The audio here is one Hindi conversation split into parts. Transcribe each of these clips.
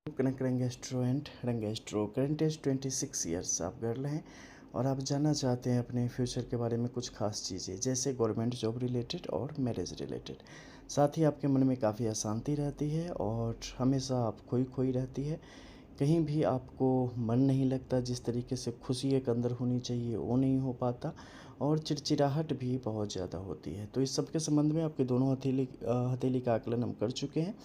कनेक्ट करेंगे स्टूडेंट रंगे स्ट्रो करंट एज 26 ईयर्स आप गर्ल हैं और आप जानना चाहते हैं अपने फ्यूचर के बारे में कुछ खास चीज़ें जैसे गवर्नमेंट जॉब रिलेटेड और मैरिज रिलेटेड। साथ ही आपके मन में काफ़ी अशांति रहती है और हमेशा आप खोई खोई रहती है। कहीं भी आपको मन नहीं लगता, जिस तरीके से खुशी एक अंदर होनी चाहिए वो नहीं हो पाता और चिड़चिड़ाहट भी बहुत ज़्यादा होती है। तो इस सब के संबंध में आपके दोनों हथेली का आकलन हम कर चुके हैं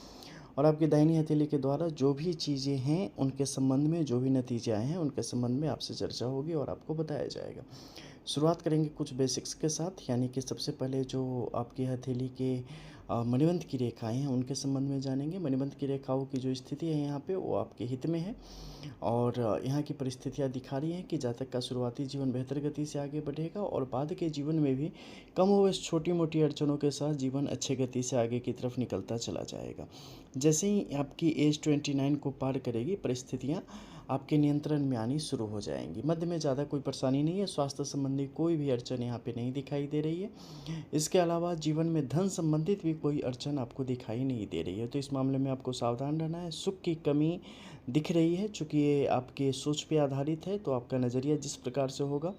और आपकी दाहिनी हथेली के द्वारा जो भी चीज़ें हैं उनके संबंध में जो भी नतीजे आए हैं उनके संबंध में आपसे चर्चा होगी और आपको बताया जाएगा। शुरुआत करेंगे कुछ बेसिक्स के साथ, यानी कि सबसे पहले जो आपकी हथेली के मणिबंध की रेखाएं हैं उनके संबंध में जानेंगे। मणिबंध की रेखाओं की जो स्थिति है यहाँ पे वो आपके हित में है और यहाँ की परिस्थितियाँ दिखा रही हैं कि जातक का शुरुआती जीवन बेहतर गति से आगे बढ़ेगा और बाद के जीवन में भी कम हो छोटी मोटी अड़चनों के साथ जीवन अच्छे गति से आगे की तरफ निकलता चला जाएगा। जैसे ही आपकी एज 29 को पार करेगी परिस्थितियाँ आपके नियंत्रण में आनी शुरू हो जाएंगी। मध्य में ज़्यादा कोई परेशानी नहीं है, स्वास्थ्य संबंधी कोई भी अड़चन यहाँ पे नहीं दिखाई दे रही है। इसके अलावा जीवन में धन संबंधित भी कोई अड़चन आपको दिखाई नहीं दे रही है, तो इस मामले में आपको सावधान रहना है। सुख की कमी दिख रही है, चूँकि ये आपके सोच पे आधारित है तो आपका नज़रिया जिस प्रकार से होगा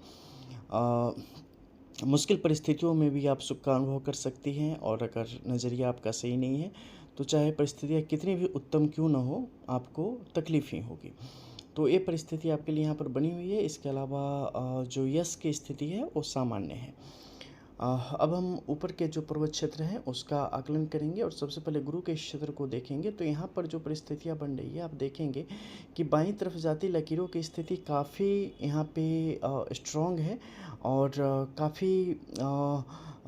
मुश्किल परिस्थितियों में भी आप सुख का अनुभव कर सकती हैं और अगर नज़रिया आपका सही नहीं है तो चाहे परिस्थितियाँ कितनी भी उत्तम क्यों ना हो आपको तकलीफ ही होगी। तो ये परिस्थिति आपके लिए यहाँ पर बनी हुई है। इसके अलावा जो यश की स्थिति है वो सामान्य है। अब हम ऊपर के जो पर्वत क्षेत्र हैं उसका आकलन करेंगे और सबसे पहले गुरु के क्षेत्र को देखेंगे। तो यहाँ पर जो परिस्थितियाँ बन रही है आप देखेंगे कि बाईं तरफ जाती लकीरों की स्थिति काफ़ी यहाँ पे स्ट्रॉन्ग है और काफ़ी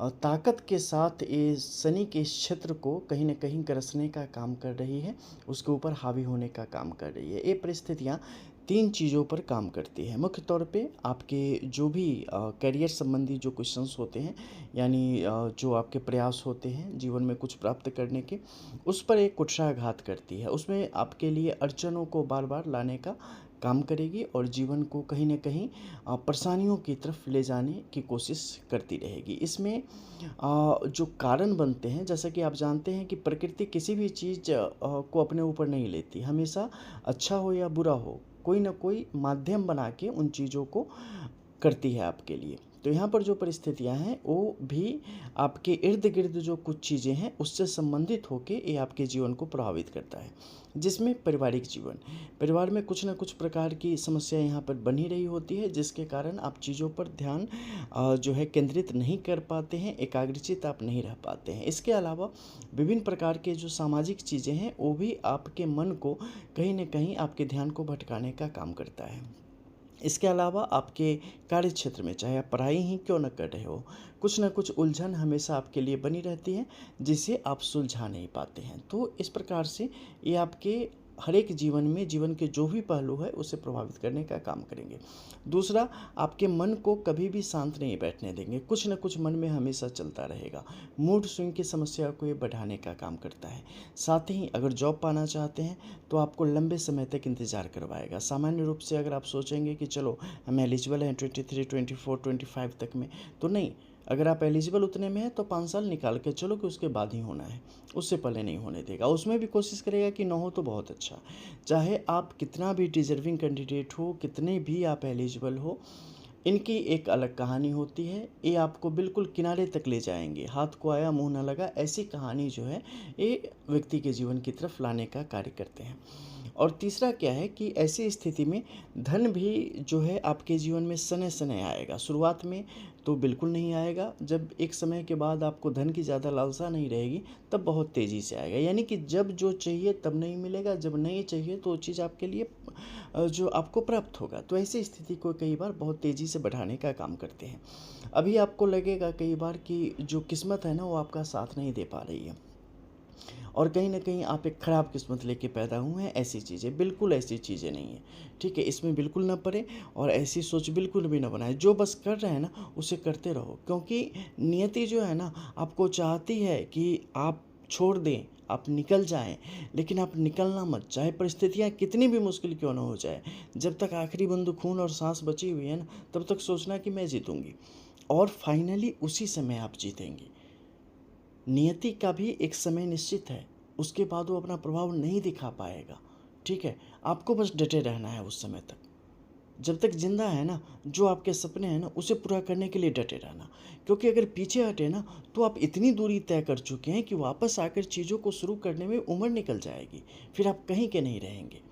ताकत के साथ ये शनि के इस क्षेत्र को कहीं ना कहीं ग्रसने का काम कर रही है, उसके ऊपर हावी होने का काम कर रही है। ये परिस्थितियाँ तीन चीज़ों पर काम करती है। मुख्य तौर पे आपके जो भी करियर संबंधी जो क्वेश्चंस होते हैं, यानी जो आपके प्रयास होते हैं जीवन में कुछ प्राप्त करने के, उस पर एक कुठाराघात करती है। उसमें आपके लिए अड़चनों को बार बार लाने का काम करेगी और जीवन को कहीं ना कहीं परेशानियों की तरफ ले जाने की कोशिश करती रहेगी। इसमें जो कारण बनते हैं, जैसा कि आप जानते हैं कि प्रकृति किसी भी चीज़ को अपने ऊपर नहीं लेती, हमेशा अच्छा हो या बुरा हो कोई ना कोई माध्यम बना के उन चीज़ों को करती है आपके लिए। तो यहाँ पर जो परिस्थितियाँ हैं वो भी आपके इर्द गिर्द जो कुछ चीज़ें हैं उससे संबंधित होकर ये आपके जीवन को प्रभावित करता है, जिसमें पारिवारिक जीवन, परिवार में कुछ ना कुछ प्रकार की समस्या यहाँ पर बनी रही होती है, जिसके कारण आप चीज़ों पर ध्यान जो है केंद्रित नहीं कर पाते हैं, एकाग्रचित आप नहीं रह पाते हैं। इसके अलावा विभिन्न प्रकार के जो सामाजिक चीज़ें हैं वो भी आपके मन को कहीं ना कहीं आपके ध्यान को भटकाने का काम करता है। इसके अलावा आपके कार्य क्षेत्र में चाहे आप पढ़ाई ही क्यों न कर रहे हो, कुछ न कुछ उलझन हमेशा आपके लिए बनी रहती है जिसे आप सुलझा नहीं पाते हैं। तो इस प्रकार से ये आपके हर एक जीवन में जीवन के जो भी पहलू है उसे प्रभावित करने का काम करेंगे। दूसरा, आपके मन को कभी भी शांत नहीं बैठने देंगे, कुछ न कुछ मन में हमेशा चलता रहेगा। मूड स्विंग की समस्या को ये बढ़ाने का काम करता है। साथ ही अगर जॉब पाना चाहते हैं तो आपको लंबे समय तक इंतज़ार करवाएगा। सामान्य रूप से अगर आप सोचेंगे कि चलो हम एलिजिबल हैं 23, 24, 25 तक में, तो नहीं। अगर आप एलिजिबल उतने में हैं तो 5 साल निकाल के चलो कि उसके बाद ही होना है, उससे पहले नहीं होने देगा। उसमें भी कोशिश करेगा कि ना हो तो बहुत अच्छा। चाहे आप कितना भी डिजर्विंग कैंडिडेट हो, कितने भी आप एलिजिबल हो, इनकी एक अलग कहानी होती है। ये आपको बिल्कुल किनारे तक ले जाएंगे, हाथ को आया मुंह ना लगा, ऐसी कहानी जो है ये व्यक्ति के जीवन की तरफ लाने का कार्य करते हैं। और तीसरा क्या है कि ऐसी स्थिति में धन भी जो है आपके जीवन में सने सने आएगा। शुरुआत में तो बिल्कुल नहीं आएगा, जब एक समय के बाद आपको धन की ज़्यादा लालसा नहीं रहेगी तब बहुत तेज़ी से आएगा। यानी कि जब जो चाहिए तब नहीं मिलेगा, जब नहीं चाहिए तो वो चीज़ आपके लिए जो आपको प्राप्त होगा। तो ऐसी स्थिति को कई बार बहुत तेज़ी से बढ़ाने का काम करते हैं। अभी आपको लगेगा कई बार कि जो किस्मत है ना वो आपका साथ नहीं दे पा रही है और कहीं ना कहीं आप एक ख़राब किस्मत लेके पैदा हुए हैं। ऐसी चीज़ें, बिल्कुल ऐसी चीज़ें नहीं है, ठीक है। इसमें बिल्कुल ना पड़े और ऐसी सोच बिल्कुल भी ना बनाए। जो बस कर रहे हैं ना उसे करते रहो, क्योंकि नियति जो है ना आपको चाहती है कि आप छोड़ दें, आप निकल जाएं, लेकिन आप निकलना मत। चाहे परिस्थितियाँ कितनी भी मुश्किल क्यों ना हो जाए, जब तक आखिरी बूंद खून और सांस बची हुई है ना तब तक सोचना कि मैं जीतूंगी और फाइनली उसी समय आप जीतेंगी। नियति का भी एक समय निश्चित है, उसके बाद वो अपना प्रभाव नहीं दिखा पाएगा, ठीक है, आपको बस डटे रहना है उस समय तक। जब तक ज़िंदा है ना, जो आपके सपने हैं ना, उसे पूरा करने के लिए डटे रहना। क्योंकि अगर पीछे हटे ना, तो आप इतनी दूरी तय कर चुके हैं कि वापस आकर चीज़ों को शुरू करने में उम्र निकल जाएगी, फिर आप कहीं के नहीं रहेंगे।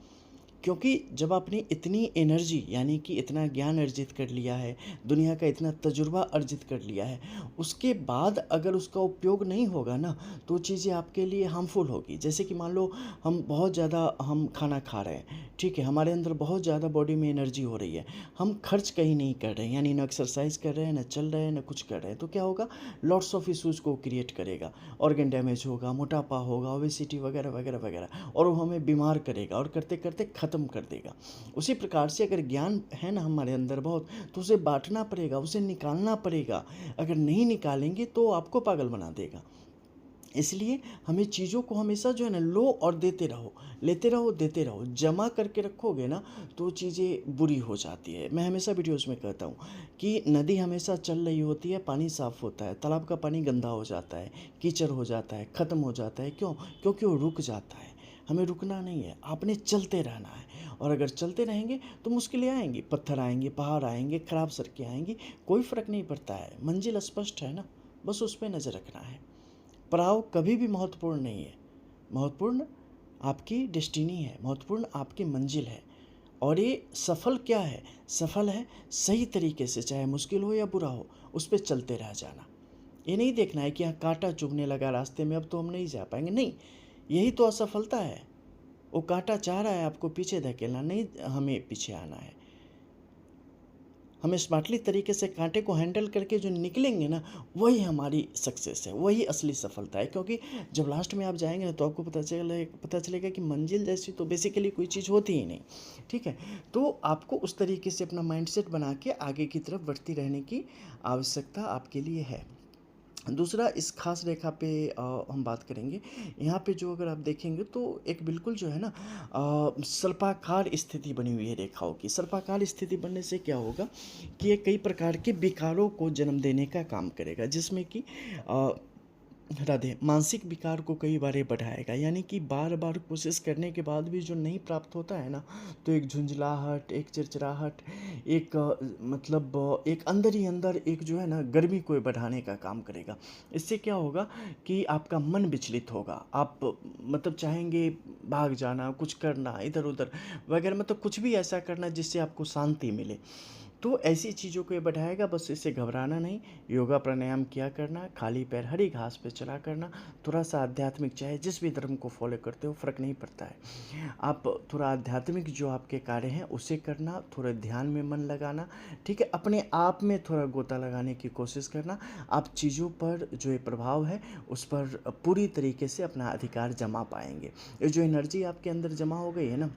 क्योंकि जब आपने इतनी एनर्जी यानी कि इतना ज्ञान अर्जित कर लिया है, दुनिया का इतना तजुर्बा अर्जित कर लिया है, उसके बाद अगर उसका उपयोग नहीं होगा ना, तो चीज़ें आपके लिए हार्मफुल होगी। जैसे कि मान लो हम बहुत ज़्यादा हम खाना खा रहे हैं, ठीक है, हमारे अंदर बहुत ज़्यादा बॉडी में एनर्जी हो रही है, हम खर्च कहीं नहीं कर रहे हैं, यानी ना एक्सरसाइज कर रहे हैं, ना चल रहे हैं, ना कुछ कर रहे हैं, तो क्या होगा, लॉट्स ऑफ इश्यूज़ को क्रिएट करेगा। ऑर्गन डैमेज होगा, मोटापा होगा, ओबेसिटी वगैरह वगैरह वगैरह, और वो हमें बीमार करेगा और करते करते ख़त्म कर देगा। उसी प्रकार से अगर ज्ञान है ना हमारे अंदर बहुत, तो उसे बांटना पड़ेगा, उसे निकालना पड़ेगा। अगर नहीं निकालेंगे तो आपको पागल बना देगा। इसलिए हमें चीज़ों को हमेशा जो है ना, लो और देते रहो, लेते रहो, देते रहो। जमा करके रखोगे ना, तो चीज़ें बुरी हो जाती है। मैं हमेशा वीडियोस में कहता हूँ कि नदी हमेशा चल रही होती है, पानी साफ़ होता है, तालाब का पानी गंदा हो जाता है, कीचड़ हो जाता है, ख़त्म हो जाता है। क्यों? क्योंकि वो रुक जाता है। हमें रुकना नहीं है, आपने चलते रहना है। और अगर चलते रहेंगे तो मुश्किलें आएंगी, पत्थर आएंगे, पहाड़ आएंगे, ख़राब सड़कें आएंगी, कोई फ़र्क नहीं पड़ता है। मंजिल स्पष्ट है ना, बस उस पर नज़र रखना है। पड़ाव कभी भी महत्वपूर्ण नहीं है। महत्वपूर्ण आपकी डेस्टिनी है, महत्वपूर्ण आपकी मंजिल है। और ये सफल क्या है? सफल है सही तरीके से, चाहे मुश्किल हो या बुरा हो, उस पर चलते रह जाना। ये नहीं देखना है कि यहाँ कांटा चुभने लगा रास्ते में, अब तो हम नहीं जा पाएंगे। नहीं, यही तो असफलता है। वो कांटा चाह रहा है आपको पीछे धकेलना, नहीं हमें पीछे आना है। हमें स्मार्टली तरीके से कांटे को हैंडल करके जो निकलेंगे ना, वही हमारी सक्सेस है, वही असली सफलता है। क्योंकि जब लास्ट में आप जाएंगे ना, तो आपको पता चलेगा कि मंजिल जैसी तो बेसिकली कोई चीज़ होती ही नहीं। ठीक है, तो आपको उस तरीके से अपना माइंडसेट बना के आगे की तरफ बढ़ती रहने की आवश्यकता आपके लिए है। दूसरा, इस खास रेखा पे हम बात करेंगे। यहाँ पे जो अगर आप देखेंगे तो एक बिल्कुल जो है ना, सर्पाकार स्थिति बनी हुई है रेखाओं की। सर्पाकार स्थिति बनने से क्या होगा कि ये कई प्रकार के विकारों को जन्म देने का काम करेगा, जिसमें कि राधे मानसिक विकार को कई बार ये बढ़ाएगा। यानी कि बार बार कोशिश करने के बाद भी जो नहीं प्राप्त होता है ना, तो एक झुंझलाहट, एक चिड़चिड़ाहट, एक एक अंदर ही अंदर एक जो है ना, गर्मी को बढ़ाने का काम करेगा। इससे क्या होगा कि आपका मन विचलित होगा। आप चाहेंगे भाग जाना, कुछ करना इधर उधर वगैरह, कुछ भी ऐसा करना जिससे आपको शांति मिले। तो ऐसी चीज़ों को ये बढ़ाएगा। बस इससे घबराना नहीं, योगा प्राणायाम किया करना, खाली पैर हरी घास पे चला करना, थोड़ा सा आध्यात्मिक, चाहे जिस भी धर्म को फॉलो करते हो फ़र्क नहीं पड़ता है, आप थोड़ा आध्यात्मिक जो आपके कार्य हैं उसे करना, थोड़ा ध्यान में मन लगाना, ठीक है, अपने आप में थोड़ा गोता लगाने की कोशिश करना। आप चीज़ों पर जो ये प्रभाव है उस पर पूरी तरीके से अपना अधिकार जमा पाएंगे। ये जो एनर्जी आपके अंदर जमा हो गई है ना,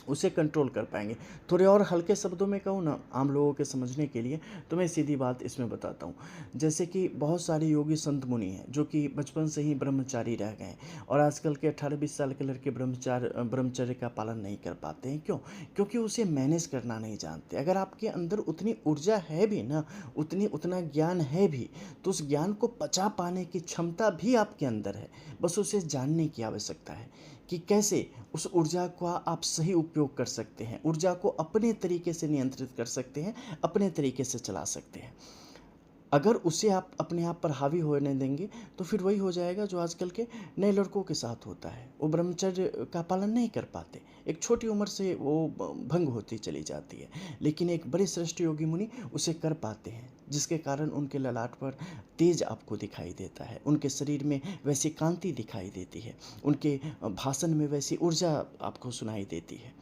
उसे कंट्रोल कर पाएंगे। थोड़े और हल्के शब्दों में कहूँ ना, आम लोगों के समझने के लिए, तो मैं सीधी बात इसमें बताता हूँ। जैसे कि बहुत सारे योगी संत मुनि हैं जो कि बचपन से ही ब्रह्मचारी रह गए हैं, और आजकल के 18-20 साल के लड़के ब्रह्मचर्य का पालन नहीं कर पाते हैं। क्यों? क्योंकि उसे मैनेज करना नहीं जानते। अगर आपके अंदर उतनी ऊर्जा है भी ना, उतना ज्ञान है भी, तो उस ज्ञान को पचा पाने की क्षमता भी आपके अंदर है। बस उसे जानने की आवश्यकता है कि कैसे उस ऊर्जा का आप सही उपयोग कर सकते हैं, ऊर्जा को अपने तरीके से नियंत्रित कर सकते हैं, अपने तरीके से चला सकते हैं। अगर उसे आप अपने आप पर हावी होने देंगे, तो फिर वही हो जाएगा जो आजकल के नए लड़कों के साथ होता है। वो ब्रह्मचर्य का पालन नहीं कर पाते, एक छोटी उम्र से वो भंग होती चली जाती है। लेकिन एक बड़े श्रेष्ठ योगी मुनि उसे कर पाते हैं, जिसके कारण उनके ललाट पर तेज आपको दिखाई देता है, उनके शरीर में वैसी कांति दिखाई देती है, उनके भाषण में वैसी ऊर्जा आपको सुनाई देती है।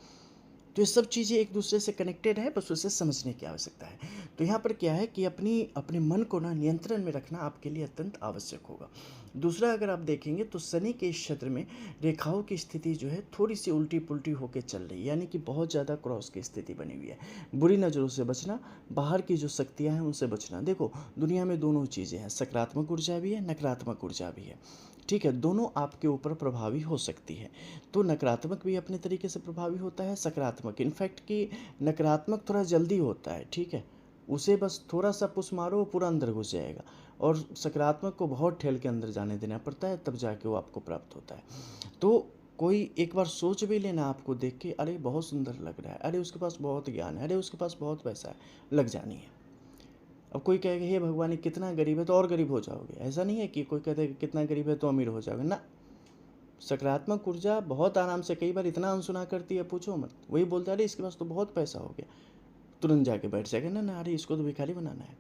तो ये सब चीज़ें एक दूसरे से कनेक्टेड है, बस उसे समझने की आवश्यकता है। तो यहाँ पर क्या है कि अपने मन को ना नियंत्रण में रखना आपके लिए अत्यंत आवश्यक होगा। दूसरा, अगर आप देखेंगे तो शनि के इस क्षेत्र में रेखाओं की स्थिति जो है थोड़ी सी उल्टी पुल्टी होकर चल रही है, यानी कि बहुत ज़्यादा क्रॉस की स्थिति बनी हुई है। बुरी नज़रों से बचना, बाहर की जो शक्तियाँ हैं उनसे बचना। देखो, दुनिया में दोनों चीज़ें हैं, सकारात्मक ऊर्जा भी है, नकारात्मक ऊर्जा भी है। ठीक है, दोनों आपके ऊपर प्रभावी हो सकती है। तो नकारात्मक भी अपने तरीके से प्रभावी होता है, सकारात्मक इनफैक्ट कि नकारात्मक थोड़ा जल्दी होता है। ठीक है, उसे बस थोड़ा सा पुश मारो, पूरा अंदर घुस जाएगा, और सकारात्मक को बहुत ठेल के अंदर जाने देना पड़ता है, तब जाके वो आपको प्राप्त होता है। तो कोई एक बार सोच भी लेना आपको देख के, अरे बहुत सुंदर लग रहा है, अरे उसके पास बहुत ज्ञान है, अरे उसके पास बहुत पैसा है, लग जानी है। अब कोई कहेगा हे भगवान ये कितना गरीब है, तो और गरीब हो जाओगे। ऐसा नहीं है कि कोई कहते हैं कि कितना गरीब है तो अमीर हो जाओगे ना। सकारात्मक ऊर्जा बहुत आराम से, कई बार इतना अनसुना करती है पूछो मत। वही बोलता है अरे इसके पास तो बहुत पैसा हो गया, तुरंत जाके बैठ जाएगा ना ना, अरे इसको तो भिखारी बनाना है।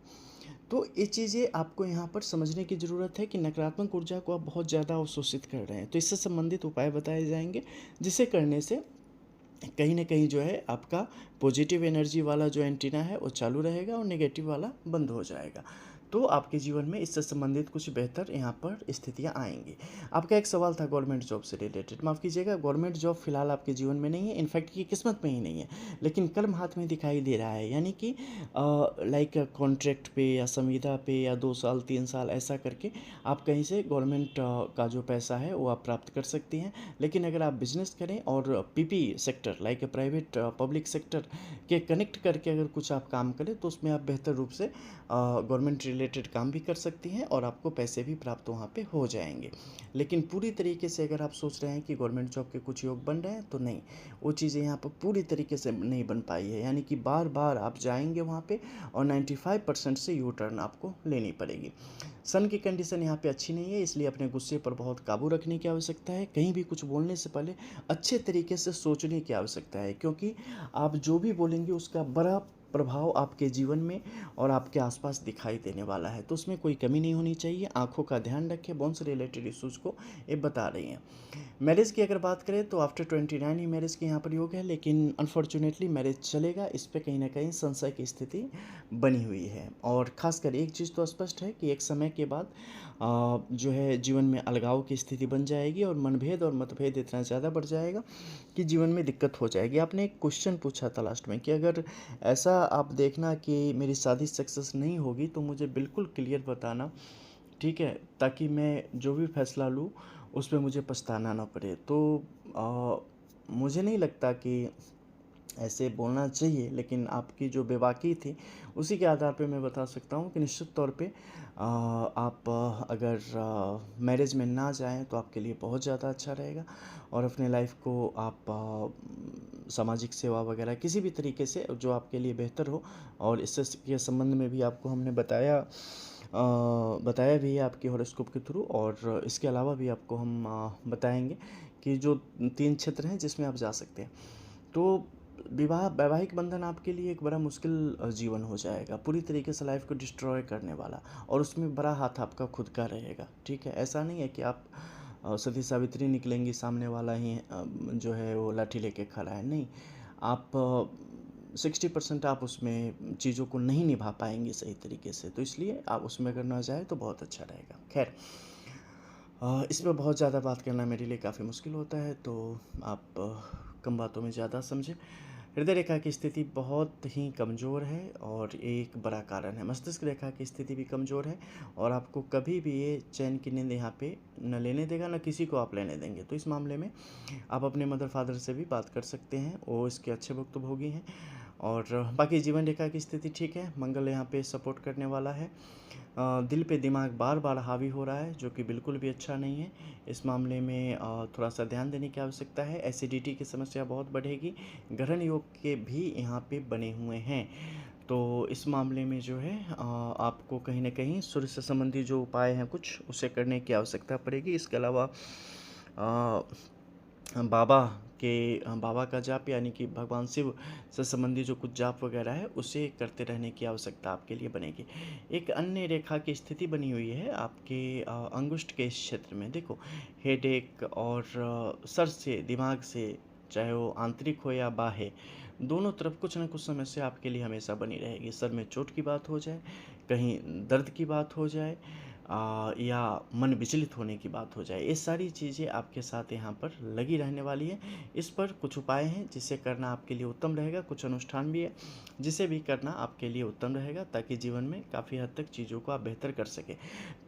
तो ये चीज़ें आपको यहाँ पर समझने की ज़रूरत है कि नकारात्मक ऊर्जा को आप बहुत ज़्यादा अवशोषित कर रहे हैं। तो इससे संबंधित उपाय बताए जाएंगे, जिसे करने से कहीं ना कहीं जो है आपका पॉजिटिव एनर्जी वाला जो एंटीना है वो चालू रहेगा और नेगेटिव वाला बंद हो जाएगा। तो आपके जीवन में इससे संबंधित कुछ बेहतर यहाँ पर स्थितियाँ आएंगी। आपका एक सवाल था गवर्नमेंट जॉब से रिलेटेड, माफ़ कीजिएगा, गवर्नमेंट जॉब फिलहाल आपके जीवन में नहीं है, इनफैक्ट ये किस्मत में ही नहीं है, लेकिन कर्म हाथ में दिखाई दे रहा है। यानी कि लाइक कॉन्ट्रैक्ट पे या संविदा पे या 2 साल 3 साल ऐसा करके आप कहीं से गवर्नमेंट का जो पैसा है वो आप प्राप्त कर सकती हैं। लेकिन अगर आप बिजनेस करें और PP sector like private public sector के कनेक्ट करके अगर कुछ आप काम करें, तो उसमें आप बेहतर रूप से गवर्नमेंट रिलेटेड काम भी कर सकती हैं और आपको पैसे भी प्राप्त वहाँ पे हो जाएंगे। लेकिन पूरी तरीके से अगर आप सोच रहे हैं कि गवर्नमेंट जॉब के कुछ योग बन रहे हैं, तो नहीं, वो चीज़ें यहाँ पर पूरी तरीके से नहीं बन पाई है। यानी कि बार बार आप जाएंगे वहाँ पे और 95% से यू टर्न आपको लेनी पड़ेगी। सन की कंडीशन यहाँ पे अच्छी नहीं है, इसलिए अपने गुस्से पर बहुत काबू रखने की आवश्यकता है। कहीं भी कुछ बोलने से पहले अच्छे तरीके से सोचने की आवश्यकता है, क्योंकि आप जो भी बोलेंगे उसका बड़ा प्रभाव आपके जीवन में और आपके आसपास दिखाई देने वाला है। तो उसमें कोई कमी नहीं होनी चाहिए। आंखों का ध्यान रखें, बोन से रिलेटेड इश्यूज़ को ये बता रही हैं। मैरिज की अगर बात करें तो आफ्टर 29 ही मैरिज की यहाँ पर योग है, लेकिन अनफॉर्चुनेटली मैरिज चलेगा, इस पर कहीं ना कहीं संशय की स्थिति बनी हुई है। और ख़ासकर एक चीज़ तो स्पष्ट है कि एक समय के बाद जो है जीवन में अलगाव की स्थिति बन जाएगी और मनभेद और मतभेद इतना ज़्यादा बढ़ जाएगा कि जीवन में दिक्कत हो जाएगी। आपने एक क्वेश्चन पूछा था लास्ट में कि अगर ऐसा आप देखना कि मेरी शादी सक्सेस नहीं होगी तो मुझे बिल्कुल क्लियर बताना, ठीक है, ताकि मैं जो भी फैसला लूँ उस पर मुझे पछताना ना पड़े। तो मुझे नहीं लगता कि ऐसे बोलना चाहिए, लेकिन आपकी जो बेबाकी थी उसी के आधार पे मैं बता सकता हूँ कि निश्चित तौर पे आप अगर मैरिज में ना जाएं तो आपके लिए बहुत ज़्यादा अच्छा रहेगा। और अपने लाइफ को आप सामाजिक सेवा वगैरह किसी भी तरीके से जो आपके लिए बेहतर हो, और इससे के संबंध में भी आपको हमने बताया भी है आपकी हॉरोस्कोप के थ्रू। और इसके अलावा भी आपको हम बताएंगे कि जो 3 क्षेत्र हैं जिसमें आप जा सकते हैं। तो वैवाहिक बंधन आपके लिए एक बड़ा मुश्किल जीवन हो जाएगा, पूरी तरीके से लाइफ को डिस्ट्रॉय करने वाला, और उसमें बड़ा हाथ आपका खुद का रहेगा। ठीक है, ऐसा नहीं है कि आप सती सावित्री निकलेंगी, सामने वाला ही जो है वो लाठी लेके खड़ा है, नहीं। आप 60% आप उसमें चीज़ों को नहीं निभा पाएंगे सही तरीके से, तो इसलिए आप उसमें अगर ना जाए तो बहुत अच्छा रहेगा। खैर, इस पर बहुत ज़्यादा बात करना मेरे लिए काफ़ी मुश्किल होता है, तो आप कम बातों में ज़्यादा समझें। हृदय रेखा की स्थिति बहुत ही कमज़ोर है और एक बड़ा कारण है। मस्तिष्क रेखा की स्थिति भी कमज़ोर है और आपको कभी भी ये चैन की नींद यहाँ पे न लेने देगा, न किसी को आप लेने देंगे। तो इस मामले में आप अपने मदर फादर से भी बात कर सकते हैं, वो इसके अच्छे भुक्तभोगी हैं। और बाकी जीवन रेखा की स्थिति ठीक है, मंगल यहाँ पे सपोर्ट करने वाला है। दिल पे दिमाग बार बार हावी हो रहा है, जो कि बिल्कुल भी अच्छा नहीं है। इस मामले में थोड़ा सा ध्यान देने की आवश्यकता है। एसिडिटी की समस्या बहुत बढ़ेगी। ग्रहण योग के भी यहाँ पे बने हुए हैं, तो इस मामले में जो है आपको कहीं ना कहीं सूर्य से संबंधी जो उपाय हैं कुछ उसे करने की आवश्यकता पड़ेगी। इसके अलावा बाबा का जाप, यानी कि भगवान शिव से संबंधी जो कुछ जाप वगैरह है उसे करते रहने की आवश्यकता आपके लिए बनेगी। एक अन्य रेखा की स्थिति बनी हुई है आपके अंगुष्ठ के इस क्षेत्र में। देखो, हेडेक और सर से दिमाग से, चाहे वो आंतरिक हो या बाह्य, दोनों तरफ कुछ ना कुछ समस्या आपके लिए हमेशा बनी रहेगी। सर में चोट की बात हो जाए, कहीं दर्द की बात हो जाए, या मन विचलित होने की बात हो जाए, ये सारी चीज़ें आपके साथ यहाँ पर लगी रहने वाली है। इस पर कुछ उपाय हैं जिसे करना आपके लिए उत्तम रहेगा, कुछ अनुष्ठान भी है जिसे भी करना आपके लिए उत्तम रहेगा, ताकि जीवन में काफ़ी हद तक चीज़ों को आप बेहतर कर सकें।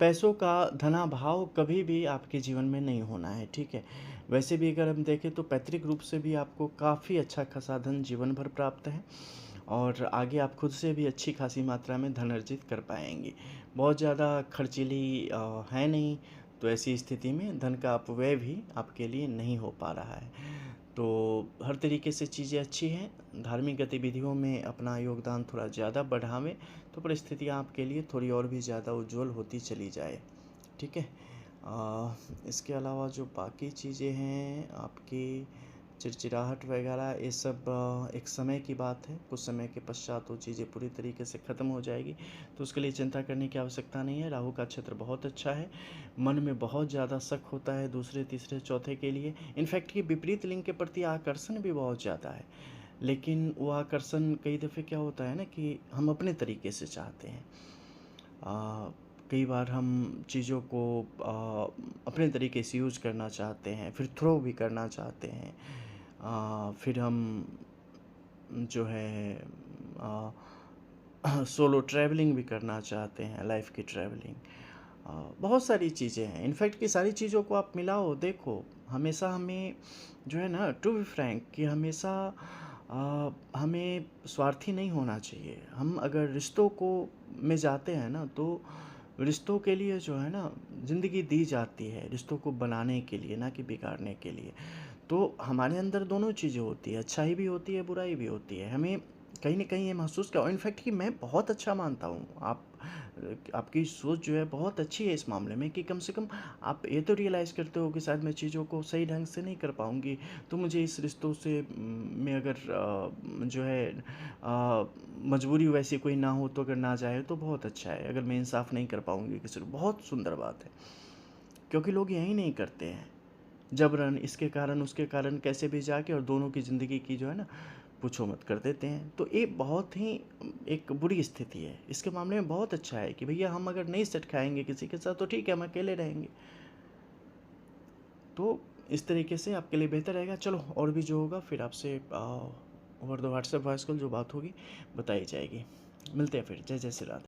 पैसों का धनाभाव कभी भी आपके जीवन में नहीं होना है, ठीक है। वैसे भी अगर हम देखें तो पैतृक रूप से भी आपको काफ़ी अच्छा खासा धन जीवन भर प्राप्त है, और आगे आप खुद से भी अच्छी खासी मात्रा में धन अर्जित कर पाएंगे। बहुत ज़्यादा खर्चीली है नहीं, तो ऐसी स्थिति में धन का अपव्यय भी आपके लिए नहीं हो पा रहा है। तो हर तरीके से चीज़ें अच्छी हैं। धार्मिक गतिविधियों में अपना योगदान थोड़ा ज़्यादा बढ़ावें तो परिस्थितियाँ आपके लिए थोड़ी और भी ज़्यादा उज्ज्वल होती चली जाए। ठीक है। इसके अलावा जो बाकी चीज़ें हैं आपकी चिड़चिड़ाहट वगैरह, ये सब एक समय की बात है। कुछ समय के पश्चात वो चीज़ें पूरी तरीके से ख़त्म हो जाएगी, तो उसके लिए चिंता करने की आवश्यकता नहीं है। राहु का क्षेत्र बहुत अच्छा है। मन में बहुत ज़्यादा शक होता है दूसरे तीसरे चौथे के लिए। इनफैक्ट ये विपरीत लिंग के प्रति आकर्षण भी बहुत ज़्यादा है, लेकिन वो आकर्षण कई दफ़े क्या होता है ना कि हम अपने तरीके से चाहते हैं। कई बार हम चीज़ों को अपने तरीके से यूज़ करना चाहते हैं, फिर थ्रो भी करना चाहते हैं। फिर हम जो है सोलो ट्रैवलिंग भी करना चाहते हैं, लाइफ की ट्रैवलिंग। बहुत सारी चीज़ें हैं। इनफैक्ट कि सारी चीज़ों को आप मिलाओ देखो, हमेशा हमें जो है ना, टू बी फ्रैंक, कि हमेशा हमें स्वार्थी नहीं होना चाहिए। हम अगर रिश्तों को में जाते हैं ना, तो रिश्तों के लिए जो है ना ज़िंदगी दी जाती है, रिश्तों को बनाने के लिए, ना कि बिगाड़ने के लिए। तो हमारे अंदर दोनों चीज़ें होती है, अच्छाई भी होती है, बुराई भी होती है। हमें कहीं न कहीं ये महसूस किया, और इनफैक्ट कि मैं बहुत अच्छा मानता हूँ, आपकी सोच जो है बहुत अच्छी है इस मामले में, कि कम से कम आप ये तो रियलाइज़ करते हो कि शायद मैं चीज़ों को सही ढंग से नहीं कर पाऊँगी, तो मुझे इस रिश्तों से में अगर जो है मजबूरी वैसी कोई ना हो, तो अगर ना जाए तो बहुत अच्छा है। अगर मैं इंसाफ़ नहीं कर पाऊँगी किसी को, बहुत सुंदर बात है, क्योंकि लोग यही नहीं करते हैं। जबरन इसके कारण उसके कारण कैसे भी जाके और दोनों की ज़िंदगी की जो है ना पूछो मत कर देते हैं। तो ये बहुत ही एक बुरी स्थिति है। इसके मामले में बहुत अच्छा है कि भैया हम अगर नहीं सेट खाएंगे किसी के साथ तो ठीक है, हम अकेले रहेंगे। तो इस तरीके से आपके लिए बेहतर रहेगा। चलो, और भी जो होगा फिर आपसे over the WhatsApp voice call जो बात होगी बताई जाएगी। मिलते हैं फिर। जय जय श्री राधे।